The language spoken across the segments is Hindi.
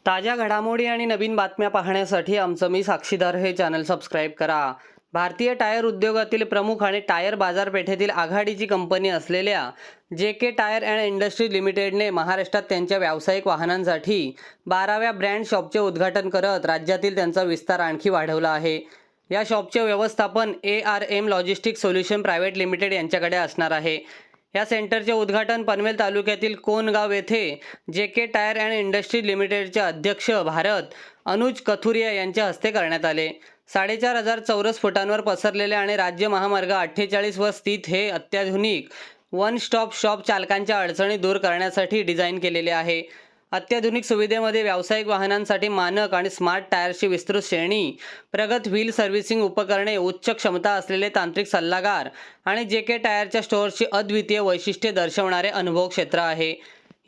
ताज्या घडामोडी आणि नवीन बातम्या पाहण्यासाठी आमचं मी साक्षीदार हे चॅनल सबस्क्राईब करा. भारतीय टायर उद्योगातील प्रमुख आणि टायर बाजारपेठेतील आघाडीची कंपनी असलेल्या JK टायर अँड इंडस्ट्रीज लिमिटेडने महाराष्ट्रात त्यांच्या व्यावसायिक वाहनांसाठी 12व्या ब्रँड शॉपचे उद्घाटन करत राज्यातील त्यांचा विस्तार आणखी वाढवला आहे. या शॉपचे व्यवस्थापन ARM logistics solution private limited यांच्याकडे असणार आहे. या सेंटरचे उद्घाटन पनवेल तालुक्यातील कोनगाव येथे JK टायर अँड इंडस्ट्रीज लिमिटेडचे अध्यक्ष भारत अनुज कथुरिया यांच्या हस्ते करण्यात आले. 4,500 चौरस फुटांवर पसरलेले आणि राज्य महामार्ग 48 वर स्थित हे अत्याधुनिक वन स्टॉप शॉप चालकांच्या अडचणी दूर करण्यासाठी डिझाईन केलेले आहे. अत्याधुनिक सुविधेमध्ये व्यावसायिक वाहनांसाठी मानक आणि स्मार्ट टायर्सची विस्तृत श्रेणी, प्रगत व्हील सर्व्हिसिंग उपकरणे, उच्च क्षमता असलेले तांत्रिक सल्लागार आणि JK टायरच्या स्टोअर्सची अद्वितीय वैशिष्ट्ये दर्शवणारे अनुभव क्षेत्र आहे.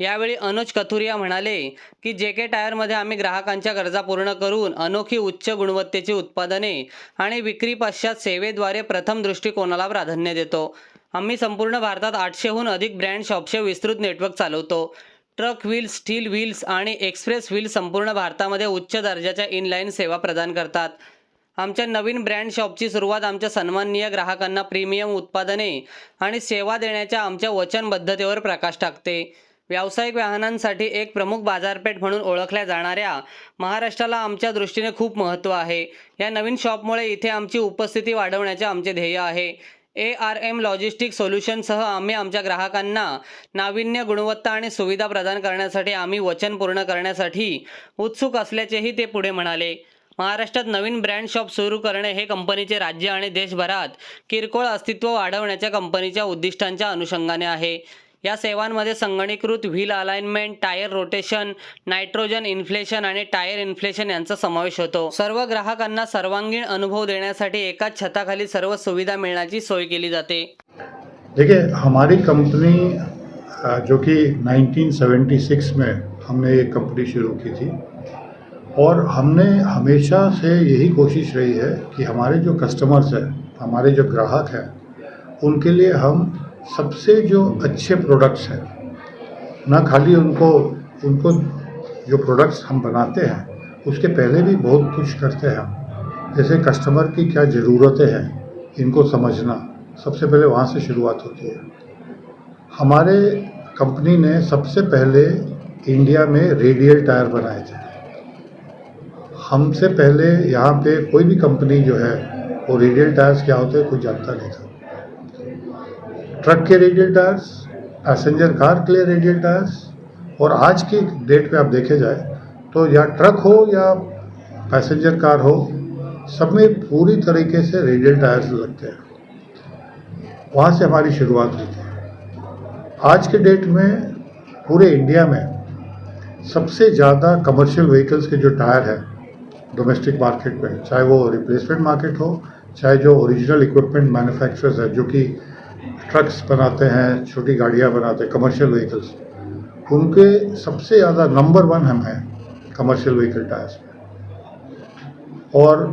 यावेळी अनुज कथुरिया म्हणाले की JK टायरमध्ये आम्ही ग्राहकांच्या गरजा पूर्ण करून अनोखी उच्च गुणवत्तेची उत्पादने आणि विक्री पश्चात सेवेद्वारे प्रथम दृष्टिकोनाला प्राधान्य देतो. आम्ही संपूर्ण भारतात 800हून अधिक ब्रँड शॉपचे विस्तृत नेटवर्क चालवतो. ट्रक व्हील्स, स्टील व्हील्स आणि एक्सप्रेस व्हील्स संपूर्ण भारतामध्ये उच्च दर्जाच्या इनलाईन सेवा प्रदान करतात. आमच्या नवीन ब्रँड शॉपची सुरुवात आमच्या सन्माननीय ग्राहकांना प्रीमियम उत्पादने आणि सेवा देण्याच्या आमच्या वचनबद्धतेवर प्रकाश टाकते. व्यावसायिक वाहनांसाठी एक प्रमुख बाजारपेठ म्हणून ओळखल्या जाणाऱ्या महाराष्ट्राला आमच्या दृष्टीने खूप महत्त्व आहे. या नवीन शॉपमुळे इथे आमची उपस्थिती वाढवण्याचे आमचे ध्येय आहे. ARM लॉजिस्टिक्स सोल्युशनसह आम्ही आमच्या ग्राहकांना नाविन्य, गुणवत्ता आणि सुविधा प्रदान करण्यासाठी आम्ही वचन पूर्ण करण्यासाठी उत्सुक असल्याचेही ते पुढे म्हणाले. महाराष्ट्रात नवीन ब्रँड शॉप सुरू करणे हे कंपनीचे राज्य आणि देशभरात किरकोळ अस्तित्व वाढवण्याच्या कंपनीच्या उद्दिष्टांच्या अनुषंगाने आहे. या सेवांमध्ये संगणकीकृत wheel alignment, tyre rotation, nitrogen inflation आणि टायर इन्फ्लेशन यांचा समावेश होतो. सर्व ग्राहकांना सर्वांगीण अनुभव देण्यासाठी एकाच छताखाली सर्व सुविधा मिळण्याची सोय केली जाते. देखिए, हमारी कंपनी जो कि 1976 में हमने ये कंपनी शुरू की थी और हमने हमेशा से यही कोशिश रही है कि हमारे जो कस्टमर्स हैं, हमारे जो ग्राहक हैं, उनके लिए हम सबसे जो अच्छे प्रोडक्ट्स हैं, ना खाली उनको जो प्रोडक्ट्स हम बनाते हैं उसके पहले भी बहुत कुछ करते हैं हम, जैसे कस्टमर की क्या ज़रूरतें हैं इनको समझना, सबसे पहले वहाँ से शुरुआत होती है. हमारे कंपनी ने सबसे पहले इंडिया में रेडियल टायर बनाए थे. हमसे पहले यहाँ पे कोई भी कंपनी जो है वो रेडियल टायर्स क्या होते हैं कोई जानता नहीं था. ट्रक के रेडियल टायर्स, पैसेंजर कार के लिए रेडियल टायर्स, और आज की डेट पे आप देखे जाए तो या ट्रक हो या पैसेंजर कार हो, सब में पूरी तरीके से रेडियल टायर्स लगते हैं. वहाँ से हमारी शुरुआत हुई थी. आज के डेट में पूरे इंडिया में सबसे ज़्यादा कमर्शियल व्हीकल्स के जो टायर हैं डोमेस्टिक मार्केट में, चाहे वो रिप्लेसमेंट मार्केट हो, चाहे जो ओरिजिनल इक्विपमेंट मैन्युफैक्चरर्स हैं जो कि ट्रक्स बनाते हैं, छोटी गाड़ियाँ बनाते हैं, कमर्शियल व्हीकल्स, उनके सबसे ज़्यादा नंबर 1 हम हैं कमर्शियल व्हीकल टायर्स में. और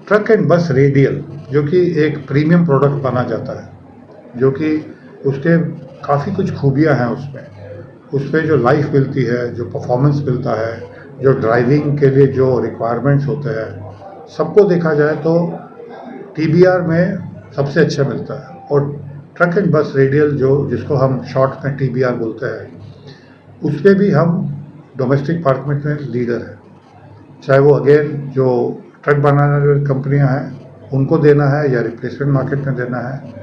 ट्रक एंड बस रेडियल जो कि एक प्रीमियम प्रोडक्ट माना जाता है, जो कि उसके काफ़ी कुछ खूबियाँ हैं उस पर जो लाइफ मिलती है, जो परफॉर्मेंस मिलता है, जो ड्राइविंग के लिए जो रिक्वायरमेंट्स होते हैं, सबको देखा जाए तो TBR में सबसे अच्छा मिलता है. और ट्रक एंड बस रेडियल जिसको हम शॉर्ट में TBR बोलते हैं, उस पर भी हम डोमेस्टिक मार्केट में लीडर हैं. चाहे वो अगेन जो ट्रक बनाने वाली कंपनियां हैं उनको देना है या रिप्लेसमेंट मार्केट में देना है.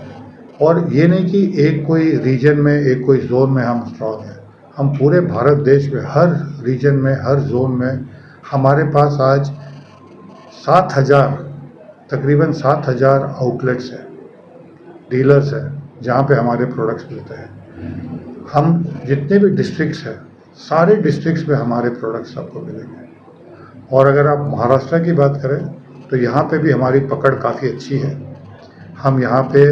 और ये नहीं कि एक कोई रीजन में, एक कोई जोन में हम स्ट्रॉन्ग हैं. हम पूरे भारत देश में हर रीजन में, हर जोन में हमारे पास आज 7,000 तकरीबन 7,000 आउटलेट्स हैं, डीलर्स हैं, जहाँ पे हमारे प्रोडक्ट्स मिलते हैं. हम जितने भी डिस्ट्रिक्ट्स हैं, सारे डिस्ट्रिक्ट्स में हमारे प्रोडक्ट्स आपको मिलेंगे. और अगर आप महाराष्ट्र की बात करें तो यहाँ पे भी हमारी पकड़ काफ़ी अच्छी है. हम यहाँ पे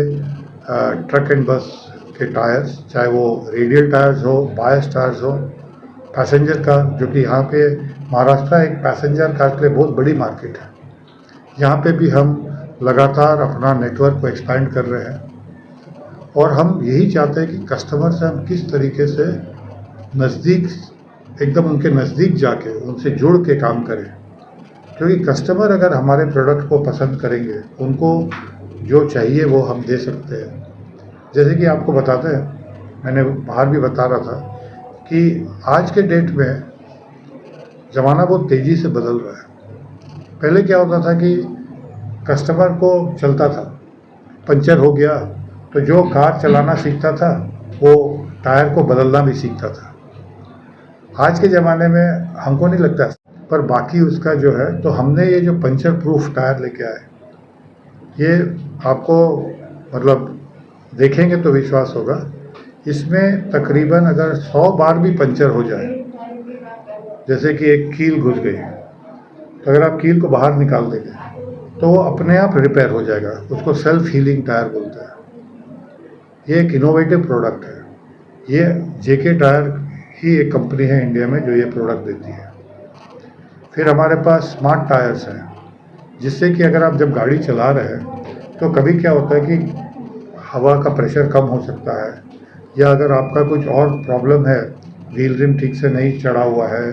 ट्रक एंड बस के टायर्स, चाहे वो रेडियल टायर्स हो, बायस टायर्स हो, पैसेंजर कार, जो कि यहाँ पे महाराष्ट्र एक पैसेंजर कार के लिए बहुत बड़ी मार्केट है, यहाँ पे भी हम लगातार अपना नेटवर्क को एक्सपैंड कर रहे हैं. और हम यही चाहते हैं कि कस्टमर से हम किस तरीके से नज़दीक एकदम उनके नज़दीक जाके उनसे जुड़ के काम करें, क्योंकि कस्टमर अगर हमारे प्रोडक्ट को पसंद करेंगे, उनको जो चाहिए वो हम दे सकते हैं। जैसे कि आपको बताते हैं, मैंने बाहर भी बता रहा था कि आज के डेट में ज़माना बहुत तेज़ी से बदल रहा है। पहले क्या होता था कि कस्टमर को चलता था, पंचर हो गया तो जो कार चलाना सीखता था वो टायर को बदलना भी सीखता था। आज के ज़माने में हमको नहीं लगता, पर बाकी उसका जो है, तो हमने ये जो पंचर प्रूफ टायर लेके आए, ये आपको मतलब देखेंगे तो विश्वास होगा। इसमें तकरीबन अगर 100 बार भी पंचर हो जाए, जैसे कि एक कील घुस गई, तो अगर आप कील को बाहर निकाल देंगे तो वो अपने आप रिपेयर हो जाएगा। उसको सेल्फ हीलिंग टायर बोलते हैं। ये एक इनोवेटिव प्रोडक्ट है। ये जेके टायर ही एक कंपनी है इंडिया में जो ये प्रोडक्ट देती है। फिर हमारे पास स्मार्ट टायर्स हैं, जिससे कि अगर आप जब गाड़ी चला रहे हैं तो कभी क्या होता है कि हवा का प्रेशर कम हो सकता है, या अगर आपका कुछ और प्रॉब्लम है, व्हील रिम ठीक से नहीं चढ़ा हुआ है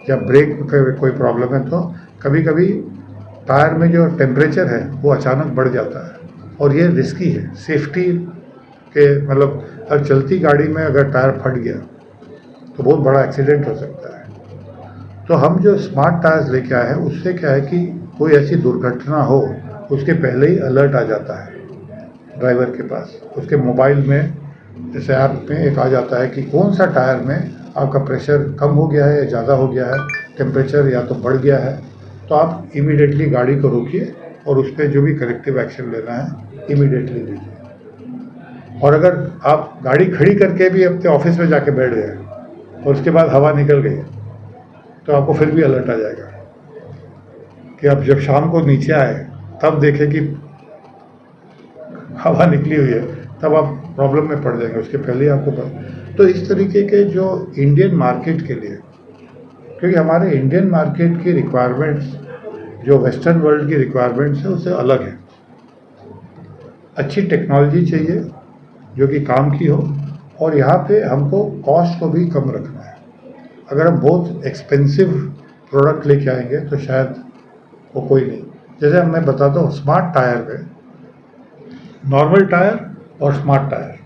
या ब्रेक का कोई प्रॉब्लम है, तो कभी कभी टायर में जो टेम्परेचर है वो अचानक बढ़ जाता है और ये रिस्की है। सेफ्टी के मतलब हर चलती गाड़ी में अगर टायर फट गया तो बहुत बड़ा एक्सीडेंट हो सकता है। तो हम जो स्मार्ट टायर्स लेके आए हैं, उससे क्या है कि कोई ऐसी दुर्घटना हो उसके पहले ही अलर्ट आ जाता है ड्राइवर के पास। उसके मोबाइल में जैसे ऐप में एक आ जाता है कि कौन सा टायर में आपका प्रेशर कम हो गया है या ज़्यादा हो गया है, टेम्परेचर या तो बढ़ गया है, तो आप इमीडिएटली गाड़ी को रोकिए और उस पर जो भी करेक्टिव एक्शन लेना है इमीडिएटली लीजिए। और अगर आप गाड़ी खड़ी करके भी अपने ऑफिस में जाके बैठ गए और उसके बाद हवा निकल गई, तो आपको फिर भी अलर्ट आ जाएगा कि आप जब शाम को नीचे आए तब देखें कि हवा निकली हुई है, तब आप प्रॉब्लम में पड़ जाएंगे, उसके पहले ही आपको पता। तो इस तरीके के जो इंडियन मार्केट के लिए, क्योंकि हमारे इंडियन मार्केट की रिक्वायरमेंट्स जो वेस्टर्न वर्ल्ड की रिक्वायरमेंट्स है उससे अलग है। अच्छी टेक्नोलॉजी चाहिए जो कि काम की हो, और यहाँ पे हमको कॉस्ट को भी कम रखना है। अगर हम बहुत एक्सपेंसिव प्रोडक्ट लेके आएंगे तो शायद वो कोई नहीं। जैसे मैं बताता हूँ, स्मार्ट टायर में नॉर्मल टायर और स्मार्ट टायर,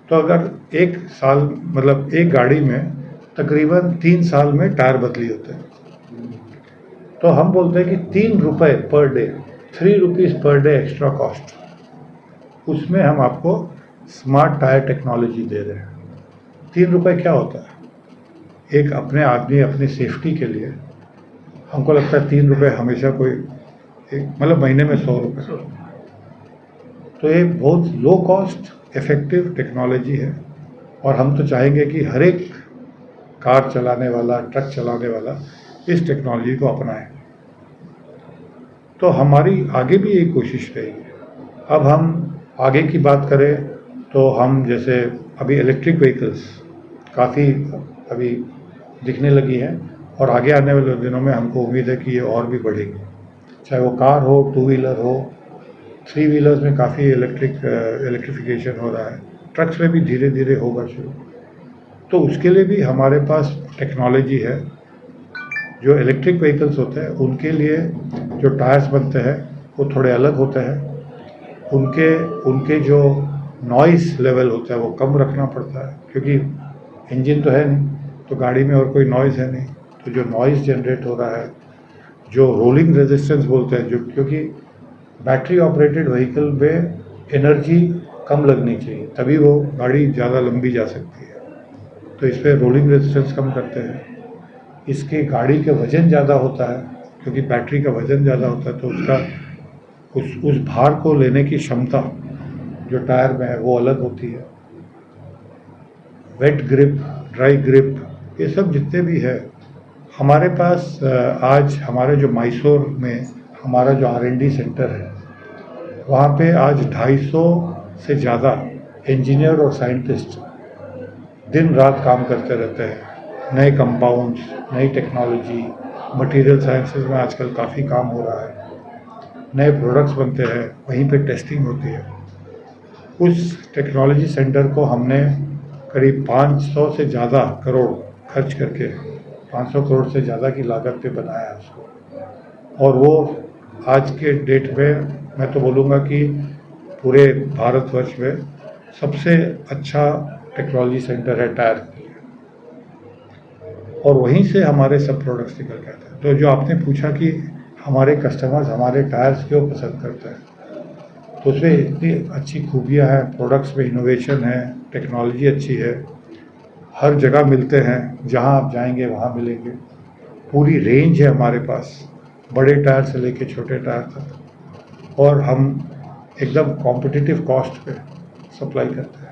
तो अगर एक साल मतलब एक गाड़ी में तकरीबन 3 साल में टायर बदली होते हैं, तो हम बोलते हैं कि 3 रुपये per day, 3 rupees per day extra cost, उसमें हम आपको स्मार्ट टायर टेक्नोलॉजी दे रहे हैं। 3 रुपये क्या होता है? एक अपने आदमी अपनी सेफ्टी के लिए, हमको लगता है 3 रुपये हमेशा कोई एक मतलब महीने में 100 रुपये, तो ये बहुत लो कॉस्ट इफ़ेक्टिव टेक्नोलॉजी है। और हम तो चाहेंगे कि हर एक कार चलाने वाला, ट्रक चलाने वाला इस टेक्नोलॉजी को अपनाए। तो हमारी आगे भी यही कोशिश रहेगी। अब हम आगे की बात करें तो हम जैसे अभी इलेक्ट्रिक व्हीकल्स काफ़ी अभी दिखने लगी हैं, और आगे आने वाले दिनों में हमको उम्मीद है कि ये और भी बढ़ेगी। चाहे वो कार हो, 2 व्हीलर हो, 3 व्हीलर्स में काफ़ी इलेक्ट्रिफिकेशन हो रहा है, ट्रक्स में भी धीरे धीरे होगा शुरू। तो उसके लिए भी हमारे पास टेक्नोलॉजी है। जो इलेक्ट्रिक व्हीकल्स होते हैं उनके लिए जो टायर्स बनते हैं वो थोड़े अलग होते हैं। उनके जो नॉइस लेवल होता है वो कम रखना पड़ता है, क्योंकि इंजन तो है नहीं, तो गाड़ी में और कोई नॉइज़ है नहीं, तो जो नॉइज़ जनरेट हो रहा है, जो रोलिंग रेजिस्टेंस बोलते हैं, जो क्योंकि बैटरी ऑपरेटेड व्हीकल में एनर्जी कम लगनी चाहिए, तभी वो गाड़ी ज़्यादा लंबी जा सकती है, तो इस पर रोलिंग रेजिस्टेंस कम करते हैं। इसके गाड़ी का वज़न ज़्यादा होता है, क्योंकि बैटरी का वज़न ज़्यादा होता है, तो उसका उस भार को लेने की क्षमता जो टायर में है वो अलग होती है। वेट ग्रिप, ड्राई ग्रिप, ये सब जितने भी है हमारे पास। आज हमारे जो मैसूर में हमारा जो R&D सेंटर है, वहाँ पे आज 250 से ज़्यादा इंजीनियर और साइंटिस्ट दिन रात काम करते रहते हैं। नए कंपाउंड्स, नई टेक्नोलॉजी, मटेरियल साइंसेस में आजकल काफ़ी काम हो रहा है, नए प्रोडक्ट्स बनते हैं, वहीं पे टेस्टिंग होती है। उस टेक्नोलॉजी सेंटर को हमने करीब 500 से ज़्यादा करोड़ खर्च करके 500 करोड़ से ज़्यादा की लागत पे बनाया है उसको, और वो आज के डेट में मैं तो बोलूँगा कि पूरे भारतवर्ष में सबसे अच्छा टेक्नोलॉजी सेंटर है टायर के लिए, और वहीं से हमारे सब प्रोडक्ट्स निकल के आते हैं। तो जो आपने पूछा कि हमारे कस्टमर्स हमारे टायर्स क्यों पसंद करते हैं, तो उसमें इतनी अच्छी खूबियाँ हैं, प्रोडक्ट्स में इनोवेशन है, टेक्नोलॉजी अच्छी है, हर जगह मिलते हैं, जहाँ आप जाएंगे वहाँ मिलेंगे, पूरी रेंज है हमारे पास, बड़े टायर से लेके छोटे टायर तक, और हम एकदम कॉम्पिटिटिव कॉस्ट पे सप्लाई करते हैं।